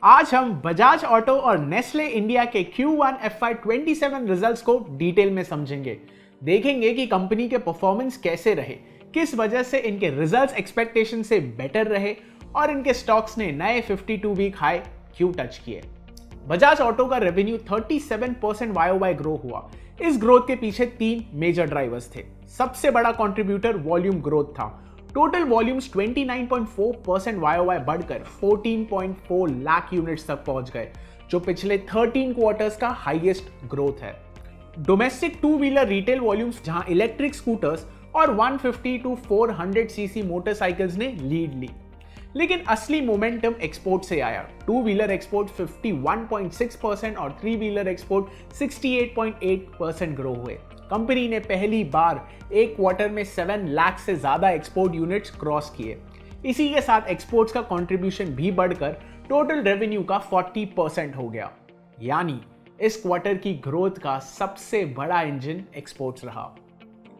आज हम बजाज ऑटो और नेस्ले इंडिया के Q1 FY27 रिजल्ट्स को डिटेल में समझेंगे। देखेंगे कि कंपनी के परफॉर्मेंस कैसे रहे, किस वजह से इनके रिजल्ट्स एक्सपेक्टेशन से बेटर रहे और इनके स्टॉक्स ने नए 52 वीक हाई क्यों टच किए। बजाज ऑटो का रेवेन्यू 37% YOY ग्रो हुआ। इस ग्रोथ के पीछे तीन मेजर ड्राइवर्स थे। सबसे बड़ा कंट्रीब्यूटर वॉल्यूम ग्रोथ था। टोटल वॉल्यूम्स 29.4% YOY बढ़कर 14.4 लाख यूनिट्स तक पहुंच गए, जो पिछले 13 क्वार्टर्स का हाईएस्ट ग्रोथ है। Domestic two wheeler retail volumes, जहां इलेक्ट्रिक स्कूटर्स और 150 टू 400 सीसी मोटरसाइकिल्स ने लीड ली, लेकिन असली मोमेंटम एक्सपोर्ट से आया। टू व्हीलर एक्सपोर्ट 51.6% और थ्री व्हीलर एक्सपोर्ट 68.8% ग्रो हुए। कंपनी ने पहली बार एक क्वार्टर में 7 लाख से ज्यादा एक्सपोर्ट यूनिट्स क्रॉस किए। इसी के साथ एक्सपोर्ट्स का कंट्रीब्यूशन भी बढ़कर टोटल रेवेन्यू का 40% हो गया। यानी इस क्वार्टर की ग्रोथ का सबसे बड़ा इंजन एक्सपोर्ट्स रहा।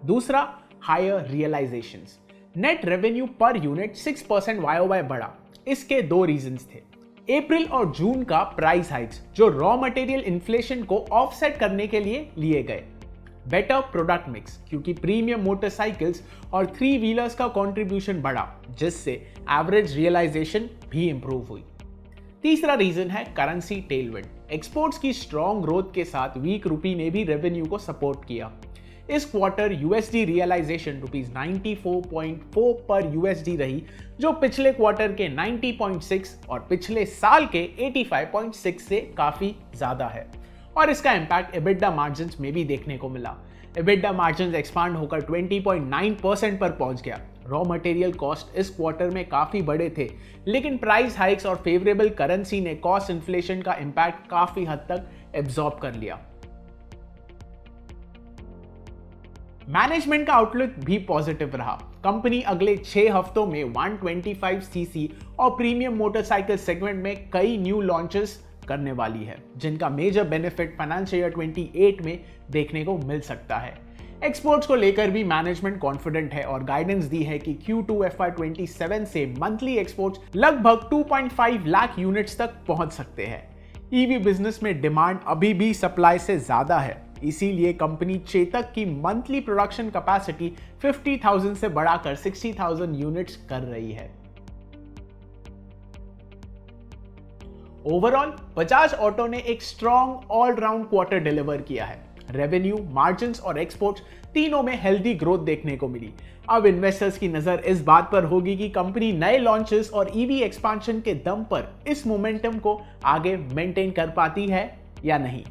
दूसरा, higher realisations. Net revenue per unit 6% YOY बढ़ा। इसके दो रीजंस थे। अप्रैल और जून का प्राइस हाइक्स, जो रॉ मटेरियल इन्फ्लेशन को ऑफसेट करने के लिए लिए गए। बेटर प्रोडक्ट मिक्स, क्योंकि प्रीमियम मोटरसाइकिल्स और थ्री व्हीलर्स का कंट्रीब्यूशन बढ़ा, जिससे एवरेज रियलाइजेशन भी इंप्रूव हुई। तीसरा रीजन है करेंसी टेलविंड। एक्सपोर्ट्स की स्ट्रॉन्ग ग्रोथ के साथ वीक रुपी ने भी रेवेन्यू को सपोर्ट किया। इस क्वार्टर USD रियलाइजेशन ₹94.4 पर USD रही, जो पिछले क्वार्टर के 90.6 और पिछले साल के 85.6 से काफी ज्यादा है। और इसका इंपैक्ट EBITDA मार्जिन्स में भी देखने को मिला। EBITDA मार्जिन्स एक्सपांड होकर 20.9% पर पहुंच गया। रॉ मटेरियल कॉस्ट इस क्वार्टर में काफी बड़े थे, लेकिन प्राइस हाइक्स और फेवरेबल करेंसी ने कॉस्ट इन्फ्लेशन का इंपैक्ट काफी हद तक एब्जॉर्ब कर लिया। मैनेजमेंट का आउटलुक भी पॉजिटिव रहा। कंपनी अगले 6 हफ्तों में 125 सीसी और प्रीमियम मोटरसाइकिल सेगमेंट में कई न्यू लॉन्चेस करने वाली है, जिनका मेजर बेनिफिट फाइनेंशियल ईयर 28 में देखने को मिल सकता है। एक्सपोर्ट्स को लेकर भी मैनेजमेंट कॉन्फिडेंट है और गाइडेंस दी है कि Q2 FY27 से मंथली एक्सपोर्ट्स लगभग 2.5 लाख यूनिट्स तक पहुंच सकते हैं। ईवी बिजनेस में डिमांड अभी भी सप्लाई से ज्यादा है, इसीलिए कंपनी चेतक की मंथली प्रोडक्शन कैपेसिटी 50,000 से बढ़ाकर 60,000 यूनिट्स कर रही है। ओवरऑल बजाज ऑटो ने एक स्ट्रॉन्ग ऑलराउंड क्वार्टर डिलीवर किया है। रेवेन्यू, मार्जिन्स और एक्सपोर्ट्स तीनों में हेल्दी ग्रोथ देखने को मिली। अब इन्वेस्टर्स की नजर इस बात पर होगी कि कंपनी नए लॉन्चेस और ईवी एक्सपांशन के दम पर इस मोमेंटम को आगे मेंटेन कर पाती है या नहीं।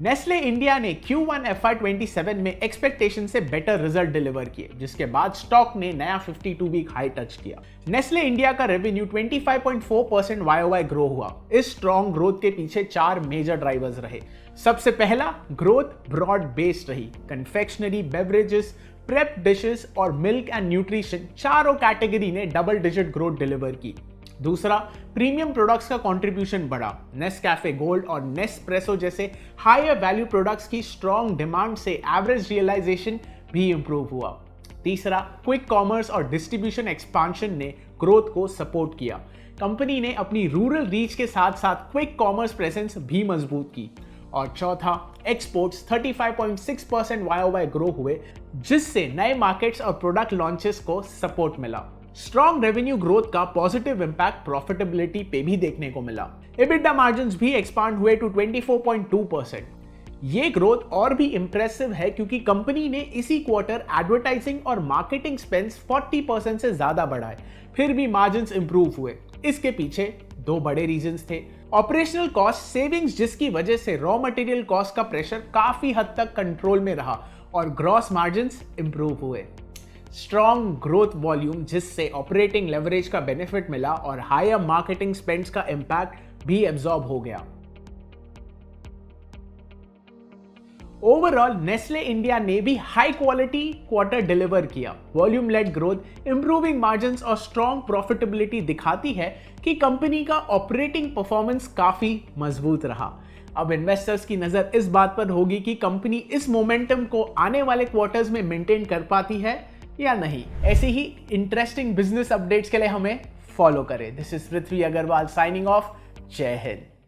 नेस्ले इंडिया ने Q1 FY27 में एक्सपेक्टेशन से बेटर रिजल्ट डिलीवर किए, जिसके बाद स्टॉक ने नया 52 वीक हाई टच किया। नेस्ले इंडिया का रेवेन्यू 25.4% YOY ग्रो हुआ। इस स्ट्रॉन्ग ग्रोथ के पीछे 4 मेजर ड्राइवर्स रहे। सबसे पहला, ग्रोथ ब्रॉड बेस्ड रही। कन्फेक्शनरी, बेवरेजेस, प्रेप डिशेस और मिल्क एंड न्यूट्रिशन चारों कैटेगरी ने डबल डिजिट ग्रोथ डिलीवर की। दूसरा, प्रीमियम प्रोडक्ट्स का कंट्रीब्यूशन बढ़ा। नेस्कैफे गोल्ड और नेस्प्रेसो जैसे हायर वैल्यू प्रोडक्ट्स की स्ट्रॉन्ग डिमांड से एवरेज रियलाइजेशन भी इंप्रूव हुआ। तीसरा, क्विक कॉमर्स और डिस्ट्रीब्यूशन एक्सपांशन ने ग्रोथ को सपोर्ट किया। कंपनी ने अपनी रूरल रीच के साथ साथ क्विक कॉमर्स प्रेजेंस भी मजबूत की। और चौथा, एक्सपोर्ट्स 35.6% YOY ग्रो हुए, जिससे नए मार्केट्स और प्रोडक्ट लॉन्चेस को सपोर्ट मिला। स्ट्रॉन्ग रेवेन्यू ग्रोथ का पॉजिटिव इंपैक्ट प्रॉफिटेबिलिटी पे भी देखने को मिला। EBITDA मार्जिन्स भी एक्सपांड हुए टू 24.2%। ये ग्रोथ और भी इंप्रेसिव है क्योंकि कंपनी ने इसी क्वार्टर एडवर्टाइजिंग और मार्केटिंग स्पेंड्स 40% से ज्यादा बढ़ाए, फिर भी मार्जिन्स इंप्रूव हुए। इसके पीछे 2 बड़े रीजंस थे। ऑपरेशनल कॉस्ट सेविंग्स, जिसकी वजह से रॉ मटेरियल कॉस्ट का प्रेशर काफी हद तक कंट्रोल में रहा और ग्रॉस मार्जिन्स इंप्रूव हुए। स्ट्रॉन्ग ग्रोथ वॉल्यूम, जिससे ऑपरेटिंग लेवरेज का बेनिफिट मिला और हायर मार्केटिंग स्पेंड्स का इंपैक्ट भी एब्जॉर्ब हो गया। ओवरऑल नेस्ले इंडिया ने भी हाई क्वालिटी क्वार्टर डिलीवर किया। Volume led growth, improving margins और स्ट्रॉन्ग प्रॉफिटेबिलिटी दिखाती है कि कंपनी का ऑपरेटिंग परफॉर्मेंस काफी मजबूत रहा। अब इन्वेस्टर्स की नजर इस बात पर होगी कि कंपनी इस मोमेंटम को आने वाले क्वार्टर्स में मेंटेन कर पाती है या नहीं। ऐसे ही इंटरेस्टिंग बिजनेस अपडेट्स के लिए हमें फॉलो करें। This is Prithvi Agarwal signing off. जय हिंद।